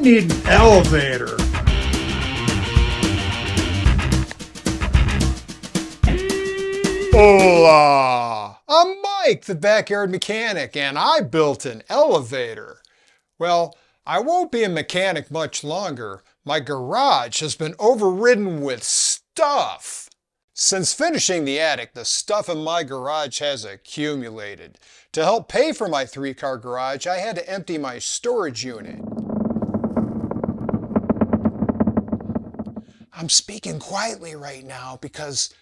need an elevator. Hola! I'm Mike, the backyard mechanic, and I built an elevator. Well, I won't be a mechanic much longer. My garage has been overridden with stuff. Since finishing the attic, the stuff in my garage has accumulated. To help pay for my 3-car garage, I had to empty my storage unit. I'm speaking quietly right now because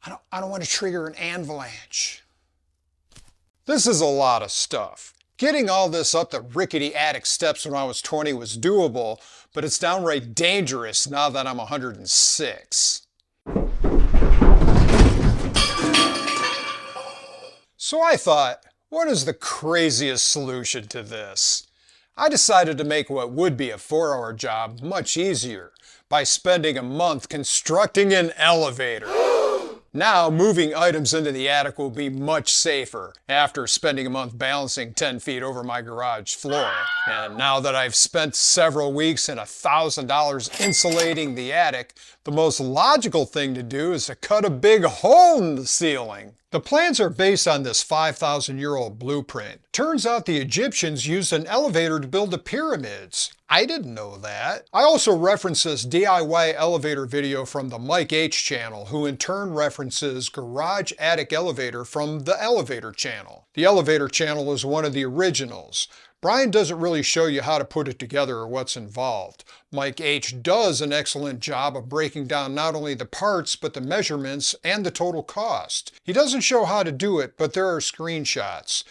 I don't want to trigger an avalanche. This is a lot of stuff. Getting all this up the rickety attic steps when I was 20 was doable, but it's downright dangerous now that I'm 106. So I thought, what is the craziest solution to this? I decided to make what would be a 4-hour job much easier by spending a month constructing an elevator. Now, moving items into the attic will be much safer after spending a month balancing 10 feet over my garage floor. And now that I've spent several weeks and $1,000 insulating the attic, the most logical thing to do is to cut a big hole in the ceiling. The plans are based on this 5,000-year-old blueprint. Turns out the Egyptians used an elevator to build the pyramids. I didn't know that. I also reference this DIY elevator video from the Mike H channel, who in turn references Garage Attic Elevator from the Elevator channel. The Elevator channel is one of the originals. Brian doesn't really show you how to put it together or what's involved. Mike H does an excellent job of breaking down not only the parts, but the measurements and the total cost. He doesn't show how to do it, but there are screenshots.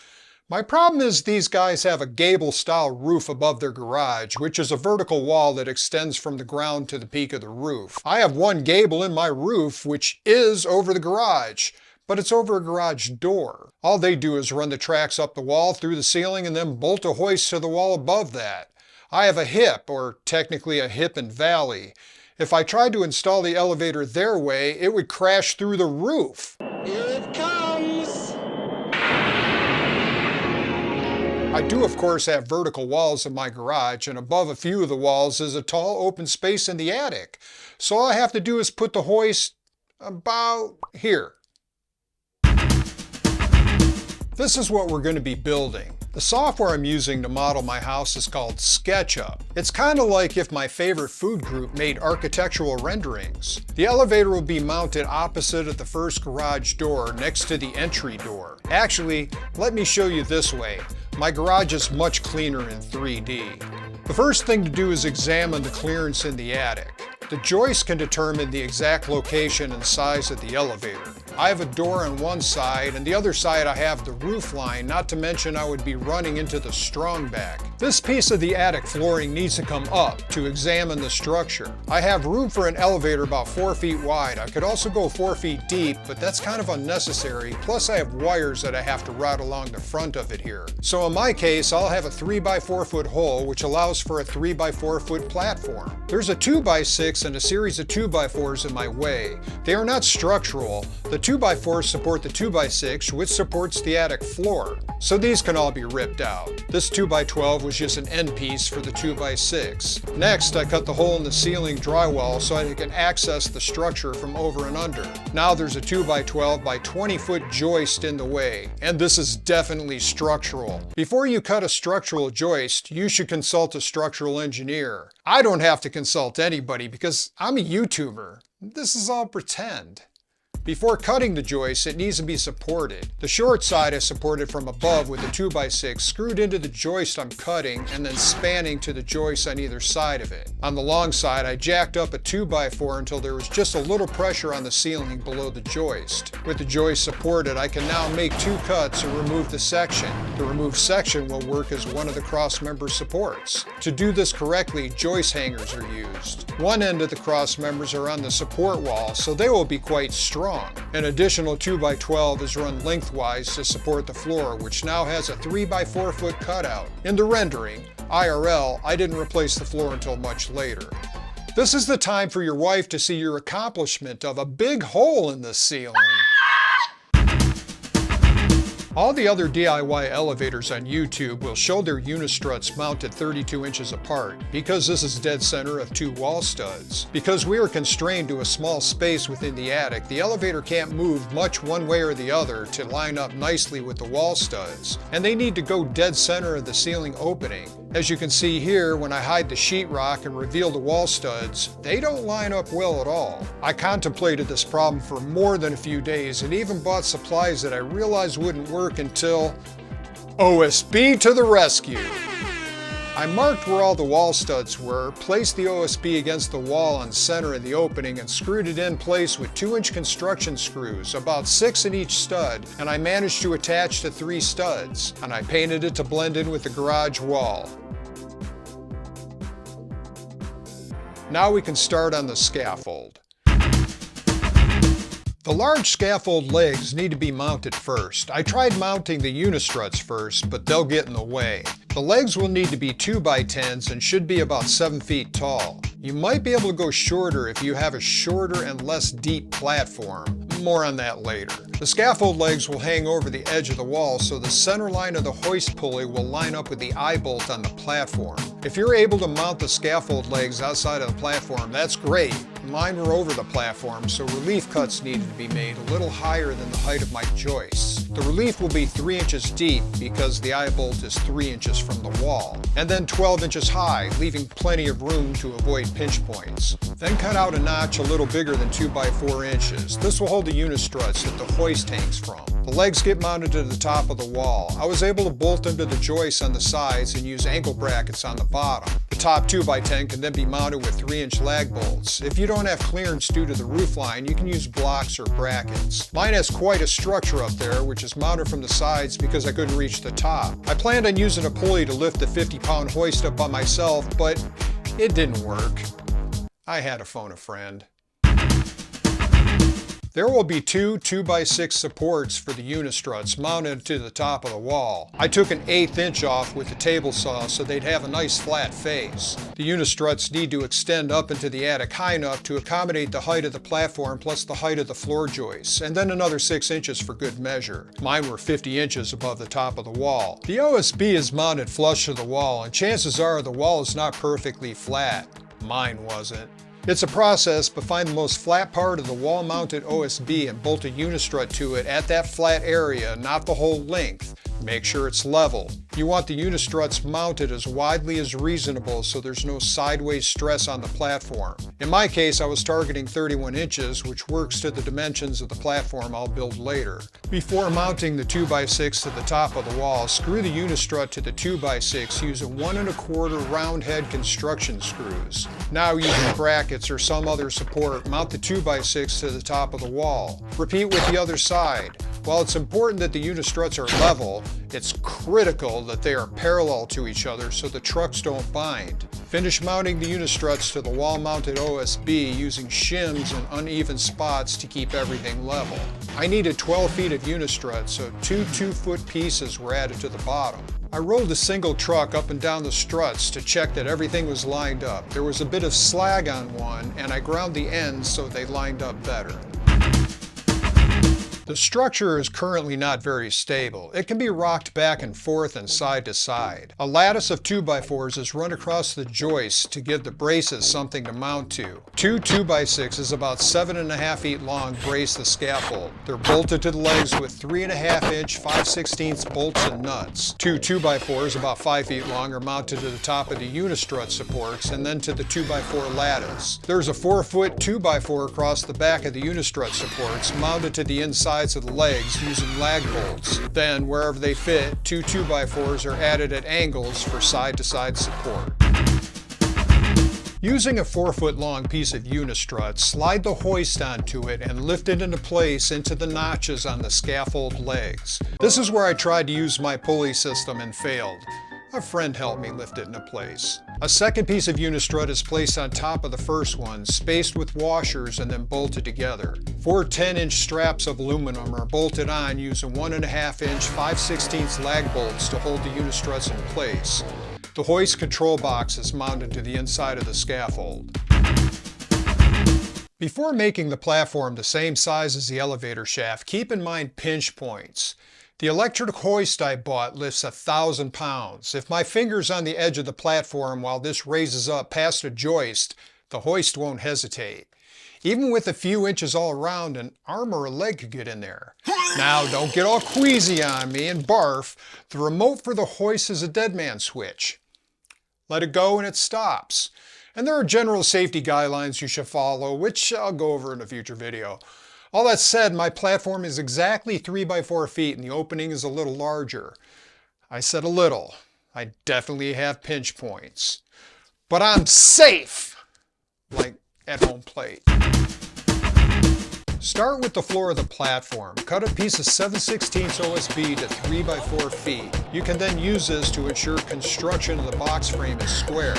My problem is these guys have a gable style roof above their garage, which is a vertical wall that extends from the ground to the peak of the roof. I have one gable in my roof, which is over the garage, but it's over a garage door. All they do is run the tracks up the wall through the ceiling and then bolt a hoist to the wall above that. I have a hip, or technically a hip and valley. If I tried to install the elevator their way, it would crash through the roof. Here it comes! I do of course have vertical walls in my garage, and above a few of the walls is a tall open space in the attic. So all I have to do is put the hoist about here. This is what we're going to be building. The software I'm using to model my house is called SketchUp. It's kind of like if my favorite food group made architectural renderings. The elevator will be mounted opposite of the first garage door next to the entry door. Actually, let me show you this way. My garage is much cleaner in 3D. The first thing to do is examine the clearance in the attic. The joist can determine the exact location and size of the elevator. I have a door on one side, and the other side I have the roof line, not to mention I would be running into the strong back. This piece of the attic flooring needs to come up to examine the structure. I have room for an elevator about 4 feet wide. I could also go 4 feet deep, but that's kind of unnecessary. Plus I have wires that I have to route along the front of it here. So in my case, I'll have a 3x4 foot hole, which allows for a 3x4 foot platform. There's a 2x6 and a series of 2x4s in my way. They are not structural. The 2x4s support the 2x6, which supports the attic floor. So these can all be ripped out. This 2x12 was just an end piece for the 2x6. Next, I cut the hole in the ceiling drywall so I can access the structure from over and under. Now there's a 2x12 by 20 foot joist in the way, and this is definitely structural. Before you cut a structural joist, you should consult a structural engineer. I don't have to consult anybody because I'm a YouTuber. This is all pretend. Before cutting the joist, it needs to be supported. The short side is supported from above with a 2x6 screwed into the joist I'm cutting and then spanning to the joists on either side of it. On the long side, I jacked up a 2x4 until there was just a little pressure on the ceiling below the joist. With the joist supported, I can now make 2 cuts and remove the section. The removed section will work as one of the cross member supports. To do this correctly, joist hangers are used. One end of the cross members are on the support wall, so they will be quite strong. An additional 2x12 is run lengthwise to support the floor, which now has a 3x4 foot cutout. In the rendering, IRL, I didn't replace the floor until much later. This is the time for your wife to see your accomplishment of a big hole in the ceiling. All the other DIY elevators on YouTube will show their Unistruts mounted 32 inches apart because this is dead center of 2 wall studs. Because we are constrained to a small space within the attic, the elevator can't move much one way or the other to line up nicely with the wall studs, and they need to go dead center of the ceiling opening. As you can see here, when I hide the sheetrock and reveal the wall studs, they don't line up well at all. I contemplated this problem for more than a few days and even bought supplies that I realized wouldn't work until OSB to the rescue. I marked where all the wall studs were, placed the OSB against the wall on center of the opening, and screwed it in place with 2-inch construction screws, about 6 in each stud, and I managed to attach to 3 studs, and I painted it to blend in with the garage wall. Now we can start on the scaffold. The large scaffold legs need to be mounted first. I tried mounting the Unistruts first, but they'll get in the way. The legs will need to be 2x10s and should be about 7 feet tall. You might be able to go shorter if you have a shorter and less deep platform. More on that later. The scaffold legs will hang over the edge of the wall, so the center line of the hoist pulley will line up with the eye bolt on the platform. If you're able to mount the scaffold legs outside of the platform, that's great. Mine were over the platform, so relief cuts needed to be made a little higher than the height of my joists. The relief will be 3 inches deep because the eye bolt is 3 inches from the wall, and then 12 inches high, leaving plenty of room to avoid pinch points. Then cut out a notch a little bigger than 2 by 4 inches. This will hold the Unistruts that the hoist hangs from. The legs get mounted to the top of the wall. I was able to bolt them to the joists on the sides and use ankle brackets on the bottom. The top 2x10 can then be mounted with 3-inch lag bolts. If you don't have clearance due to the roof line, you can use blocks or brackets. Mine has quite a structure up there, which is mounted from the sides because I couldn't reach the top. I planned on using a pulley to lift the 50-pound hoist up by myself, but it didn't work. I had to phone a friend. There will be 2 2x6 supports for the Unistruts mounted to the top of the wall. I took an 1/8 inch off with the table saw so they'd have a nice flat face. The Unistruts need to extend up into the attic high enough to accommodate the height of the platform plus the height of the floor joists, and then another 6 inches for good measure. Mine were 50 inches above the top of the wall. The OSB is mounted flush to the wall, and chances are the wall is not perfectly flat. Mine wasn't. It's a process, but find the most flat part of the wall-mounted OSB and bolt a Unistrut to it at that flat area, not the whole length. Make sure it's level. You want the Unistruts mounted as widely as reasonable so there's no sideways stress on the platform. In my case, I was targeting 31 inches, which works to the dimensions of the platform I'll build later. Before mounting the 2x6 to the top of the wall, screw the Unistrut to the 2x6 using 1 1/4 round head construction screws. Now using brackets or some other support, mount the 2x6 to the top of the wall. Repeat with the other side. While it's important that the Unistruts are level, it's critical that they are parallel to each other so the trucks don't bind. Finish mounting the Unistruts to the wall-mounted OSB using shims and uneven spots to keep everything level. I needed 12 feet of Unistrut, so 2 2-foot pieces were added to the bottom. I rolled a single truck up and down the struts to check that everything was lined up. There was a bit of slag on one, and I ground the ends so they lined up better. The structure is currently not very stable. It can be rocked back and forth and side to side. A lattice of 2x4s is run across the joists to give the braces something to mount to. 2 2x6s about 7.5 feet long brace the scaffold. They're bolted to the legs with 3.5 inch 5/16 bolts and nuts. 2 2x4s about 5 feet long are mounted to the top of the Unistrut supports and then to the 2x4 lattice. There's a 4-foot 2x4 across the back of the Unistrut supports mounted to the inside of the legs using lag bolts. Then, wherever they fit, 2 2x4s are added at angles for side-to-side support. Using a 4-foot long piece of Unistrut, slide the hoist onto it and lift it into place into the notches on the scaffold legs. This is where I tried to use my pulley system and failed. A friend helped me lift it into place. A second piece of Unistrut is placed on top of the first one, spaced with washers and then bolted together. 4 10-inch straps of aluminum are bolted on using 1.5 inch 5/16 lag bolts to hold the Unistruts in place. The hoist control box is mounted to the inside of the scaffold. Before making the platform the same size as the elevator shaft, keep in mind pinch points. The electric hoist I bought lifts 1,000 pounds. If my finger's on the edge of the platform while this raises up past a joist, the hoist won't hesitate. Even with a few inches all around, an arm or a leg could get in there. Now, don't get all queasy on me and barf. The remote for the hoist is a dead man switch. Let it go and it stops. And there are general safety guidelines you should follow, which I'll go over in a future video. All that said, my platform is exactly 3 by 4 feet and the opening is a little larger. I said a little. I definitely have pinch points. But I'm safe! Like at home plate. Start with the floor of the platform. Cut a piece of 7/16 OSB to 3 by 4 feet. You can then use this to ensure construction of the box frame is square.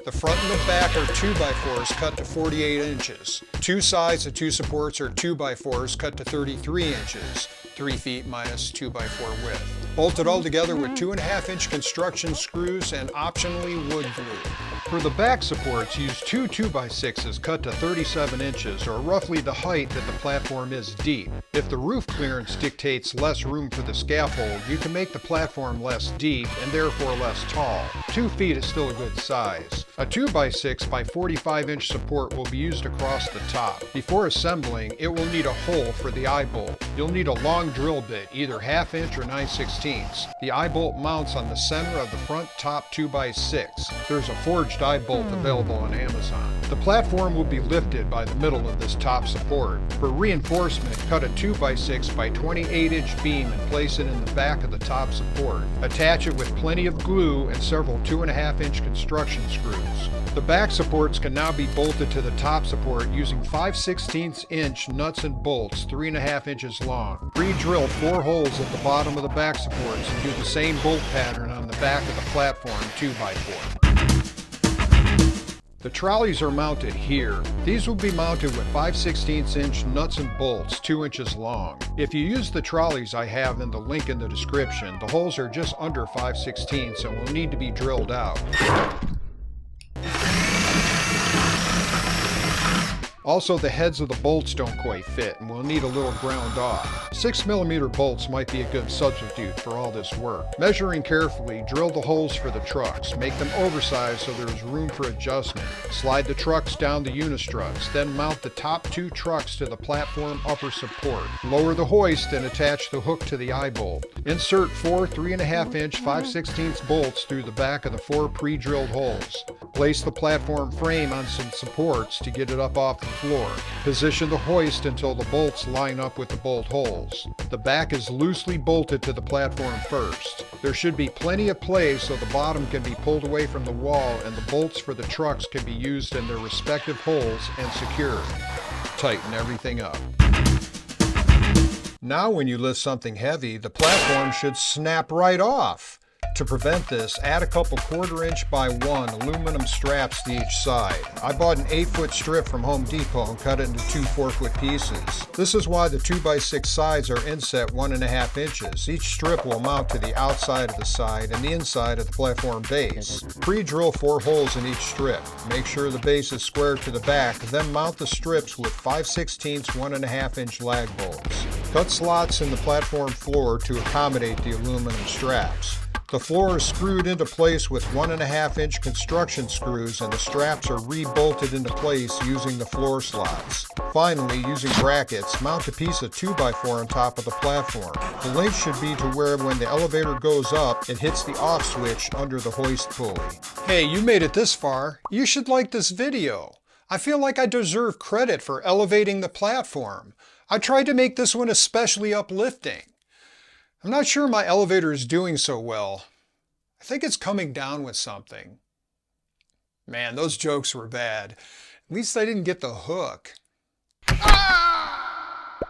The front and the back are 2 by 4s cut to 48 inches. Two sides of two supports are 2 by 4s cut to 33 inches, 3 feet minus 2 by 4 width. Bolted all together with 2.5-inch construction screws and optionally wood glue. For the back supports, use two 2 by 6s cut to 37 inches, or roughly the height that the platform is deep. If the roof clearance dictates less room for the scaffold, you can make the platform less deep and therefore less tall. 2 feet is still a good size. A 2 by 6 by 45-inch support will be used across the top. Before assembling, it will need a hole for the eye bolt. You'll need a long drill bit, either 1/2 inch or 9/16. The eye bolt mounts on the center of the front top 2 by 6. There's a forged eye bolt available on Amazon. The platform will be lifted by the middle of this top support. For reinforcement, cut a 2 by 6 by 28-inch beam and place it in the back of the top support. Attach it with plenty of glue and several 2.5-inch construction screws. The back supports can now be bolted to the top support using 5/16-inch nuts and bolts 3.5 inches long. Pre-drill 4 holes at the bottom of the back supports and do the same bolt pattern on the back of the platform 2 by 4. The trolleys are mounted here. These will be mounted with 5/16-inch nuts and bolts 2 inches long. If you use the trolleys I have in the link in the description, the holes are just under 5/16 and will need to be drilled out. Also, the heads of the bolts don't quite fit and will need a little ground off. 6mm bolts might be a good substitute for all this work. Measuring carefully, drill the holes for the trucks. Make them oversized so there is room for adjustment. Slide the trucks down the unistruts, then mount the top 2 trucks to the platform upper support. Lower the hoist and attach the hook to the eye bolt. Insert 4 3.5-inch 5/16 bolts through the back of the 4 pre-drilled holes. Place the platform frame on some supports to get it up off the floor. Position the hoist until the bolts line up with the bolt holes. The back is loosely bolted to the platform first. There should be plenty of play so the bottom can be pulled away from the wall and the bolts for the trucks can be used in their respective holes and secured. Tighten everything up. Now when you lift something heavy, the platform should snap right off. To prevent this, add a couple 1/4-inch by 1 aluminum straps to each side. I bought an 8-foot strip from Home Depot and cut it into 2 4-foot pieces. This is why the 2 by 6 sides are inset 1.5 inches. Each strip will mount to the outside of the side and the inside of the platform base. Pre-drill 4 holes in each strip. Make sure the base is square to the back, then mount the strips with 5/16 1.5-inch lag bolts. Cut slots in the platform floor to accommodate the aluminum straps. The floor is screwed into place with 1.5-inch construction screws and the straps are re-bolted into place using the floor slots. Finally, using brackets, mount a piece of 2 by 4 on top of the platform. The length should be to where when the elevator goes up, it hits the off switch under the hoist pulley. Hey, you made it this far. You should like this video. I feel like I deserve credit for elevating the platform. I tried to make this one especially uplifting. I'm not sure my elevator is doing so well. I think it's coming down with something. Man, those jokes were bad. At least I didn't get the hook. Ah!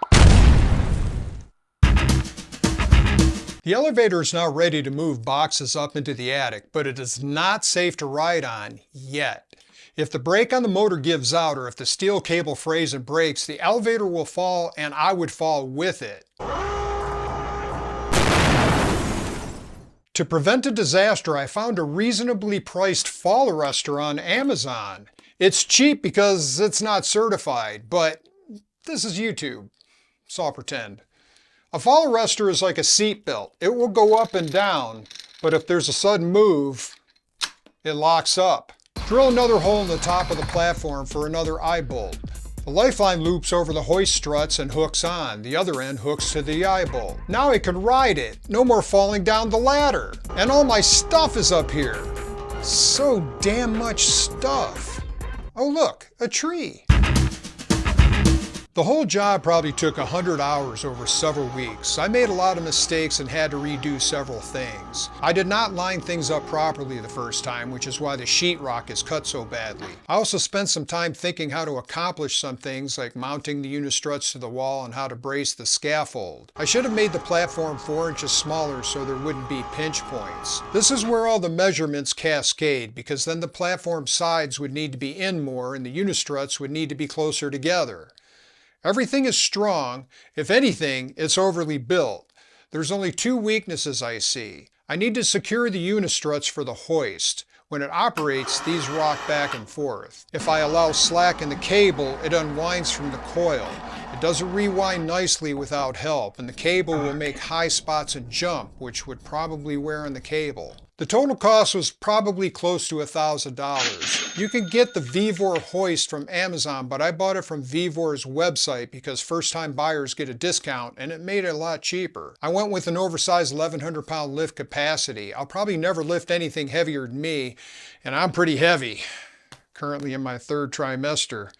The elevator is now ready to move boxes up into the attic, but it is not safe to ride on yet. If the brake on the motor gives out or if the steel cable frays and breaks, the elevator will fall and I would fall with it. To prevent a disaster, I found a reasonably priced fall arrestor on Amazon. It's cheap because it's not certified, but this is YouTube. so I'll pretend. A fall arrestor is like a seat belt. It will go up and down, but if there's a sudden move, it locks up. Drill another hole in the top of the platform for another eye bolt. The lifeline loops over the hoist struts and hooks on. The other end hooks to the eye bolt. Now I can ride it. No more falling down the ladder. And all my stuff is up here. So damn much stuff. Oh look, a tree. The whole job probably took 100 hours over several weeks. I made a lot of mistakes and had to redo several things. I did not line things up properly the first time, which is why the sheetrock is cut so badly. I also spent some time thinking how to accomplish some things like mounting the unistruts to the wall and how to brace the scaffold. I should have made the platform 4 inches smaller so there wouldn't be pinch points. This is where all the measurements cascade, because then the platform sides would need to be in more and the unistruts would need to be closer together. Everything is strong. If anything, it's overly built. There's only 2 weaknesses I see. I need to secure the unistruts for the hoist. When it operates, these rock back and forth. If I allow slack in the cable, it unwinds from the coil. It doesn't rewind nicely without help, and the cable will make high spots and jump, which would probably wear on the cable. The total cost was probably close to $1,000. You can get the Vevor hoist from Amazon, but I bought it from Vevor's website because first-time buyers get a discount, and it made it a lot cheaper. I went with an oversized 1,100-pound lift capacity. I'll probably never lift anything heavier than me, and I'm pretty heavy, currently in my 3rd trimester.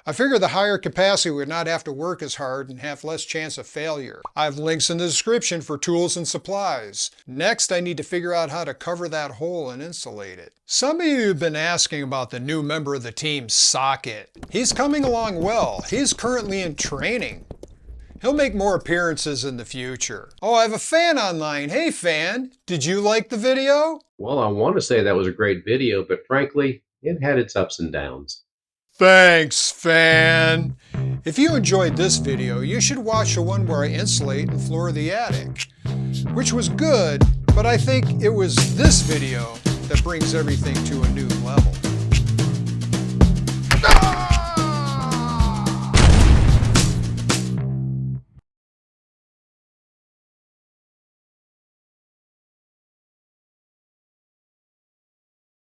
I figured the higher capacity would not have to work as hard and have less chance of failure. I have links in the description for tools and supplies. Next, I need to figure out how to cover that hole and insulate it. Some of you have been asking about the new member of the team, Socket. He's coming along well. He's currently in training. He'll make more appearances in the future. Oh, I have a fan online. Hey fan, did you like the video? Well, I want to say that was a great video, but frankly, it had its ups and downs. Thanks, fan! If you enjoyed this video, you should watch the one where I insulate and floor the attic, which was good, but I think it was this video that brings everything to a new